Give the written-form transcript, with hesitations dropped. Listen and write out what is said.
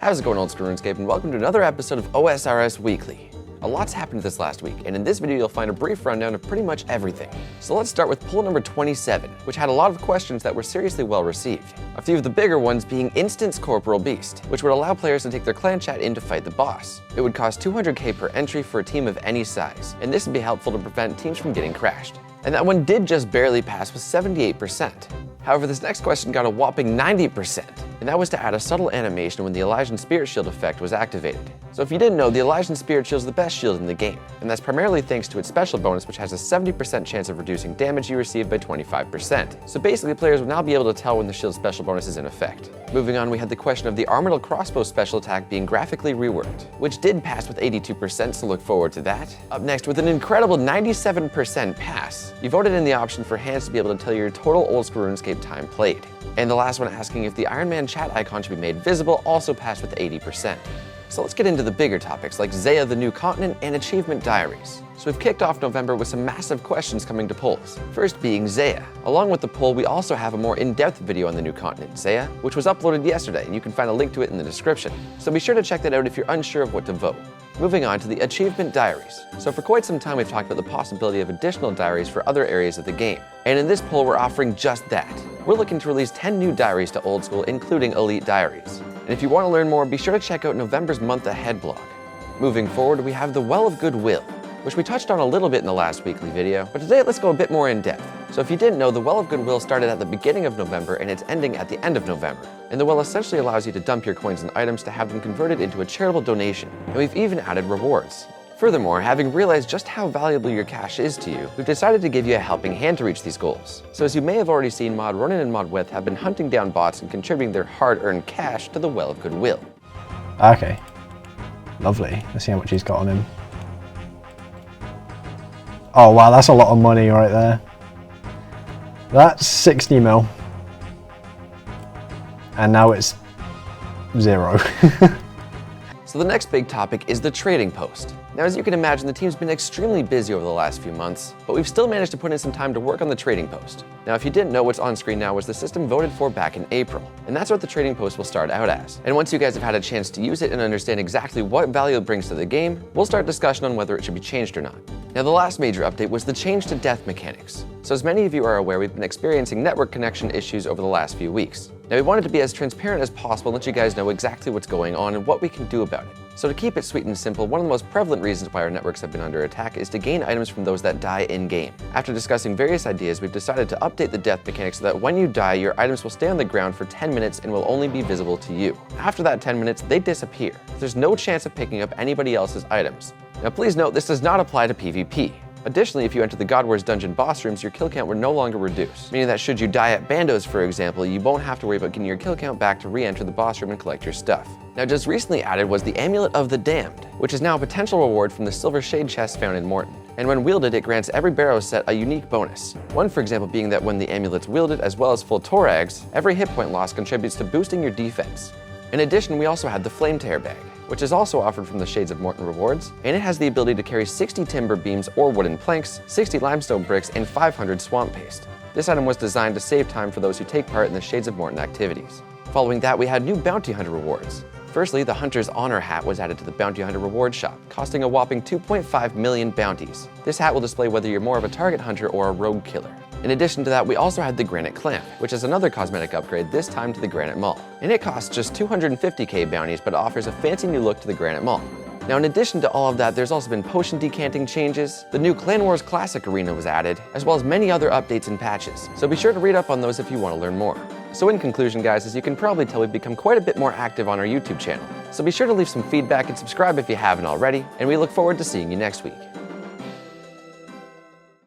How's it going, Oldschool Runescape, and welcome to another episode of OSRS Weekly. A lot's happened this last week, and in this video you'll find a brief rundown of pretty much everything. So let's start with poll number 27, which had a lot of questions that were seriously well received. A few of the bigger ones being Instance Corporal Beast, which would allow players to take their clan chat in to fight the boss. It would cost 200k per entry for a team of any size, and this would be helpful to prevent teams from getting crashed. And that one did just barely pass with 78%. However, this next question got a whopping 90%, and that was to add a subtle animation when the Elysian Spirit Shield effect was activated. So if you didn't know, the Elysian Spirit Shield is the best shield in the game, and that's primarily thanks to its special bonus, which has a 70% chance of reducing damage you receive by 25%. So basically, players would now be able to tell when the shield's special bonus is in effect. Moving on, we had the question of the Armadillo Crossbow special attack being graphically reworked, which did pass with 82%, so look forward to that. Up next, with an incredible 97% pass, you voted in the option for hands to be able to tell your total Oldschool Runescape time played. And the last one asking if the Iron Man chat icon should be made visible also passed with 80%. So let's get into the bigger topics like Zeah the New Continent and Achievement Diaries. So we've kicked off November with some massive questions coming to polls. First being Zeah. Along with the poll, we also have a more in-depth video on the new continent, Zeah, which was uploaded yesterday, and you can find a link to it in the description. So be sure to check that out if you're unsure of what to vote. Moving on to the Achievement Diaries. So for quite some time we've talked about the possibility of additional diaries for other areas of the game. And in this poll we're offering just that. We're looking to release 10 new diaries to Old School, including Elite Diaries. And if you want to learn more, be sure to check out November's Month Ahead blog. Moving forward, we have the Well of Goodwill, which we touched on a little bit in the last weekly video, but today let's go a bit more in depth. So if you didn't know, the Well of Goodwill started at the beginning of November and it's ending at the end of November. And the well essentially allows you to dump your coins and items to have them converted into a charitable donation. And we've even added rewards. Furthermore, having realized just how valuable your cash is to you, we've decided to give you a helping hand to reach these goals. So as you may have already seen, Mod Ronin and Mod Weth have been hunting down bots and contributing their hard-earned cash to the Well of Goodwill. Okay, lovely. Let's see how much he's got on him. Oh wow, that's a lot of money right there. That's 60 mil. And now it's 0. So the next big topic is the trading post. Now, as you can imagine, the team's been extremely busy over the last few months, but we've still managed to put in some time to work on the trading post. Now, if you didn't know, what's on screen now was the system voted for back in April, and that's what the trading post will start out as. And once you guys have had a chance to use it and understand exactly what value it brings to the game, we'll start discussion on whether it should be changed or not. Now, the last major update was the change to death mechanics. So as many of you are aware, we've been experiencing network connection issues over the last few weeks. Now, we wanted to be as transparent as possible and let you guys know exactly what's going on and what we can do about it. So to keep it sweet and simple, one of the most prevalent reasons why our networks have been under attack is to gain items from those that die in-game. After discussing various ideas, we've decided to update the death mechanic so that when you die, your items will stay on the ground for 10 minutes and will only be visible to you. After that 10 minutes, they disappear. There's no chance of picking up anybody else's items. Now please note, this does not apply to PvP. Additionally, if you enter the God Wars dungeon boss rooms, your kill count will no longer reduce, meaning that should you die at Bandos, for example, you won't have to worry about getting your kill count back to re-enter the boss room and collect your stuff. Now, just recently added was the Amulet of the Damned, which is now a potential reward from the Silver Shade chest found in Morton. And when wielded, it grants every barrow set a unique bonus. One, for example, being that when the amulet's wielded as well as full Torags, every hit point loss contributes to boosting your defense. In addition, we also had the Flame Tear Bag, which is also offered from the Shades of Morton rewards, and it has the ability to carry 60 timber beams or wooden planks, 60 limestone bricks, and 500 swamp paste. This item was designed to save time for those who take part in the Shades of Morton activities. Following that, we had new Bounty Hunter rewards. Firstly, the Hunter's Honor hat was added to the Bounty Hunter reward shop, costing a whopping 2.5 million bounties. This hat will display whether you're more of a target hunter or a rogue killer. In addition to that, we also had the Granite Clamp, which is another cosmetic upgrade, this time to the Granite Maul. And it costs just 250k bounties, but offers a fancy new look to the Granite Maul. Now, in addition to all of that, there's also been potion decanting changes, the new Clan Wars Classic Arena was added, as well as many other updates and patches. So be sure to read up on those if you want to learn more. So in conclusion, guys, as you can probably tell, we've become quite a bit more active on our YouTube channel. So be sure to leave some feedback and subscribe if you haven't already, and we look forward to seeing you next week.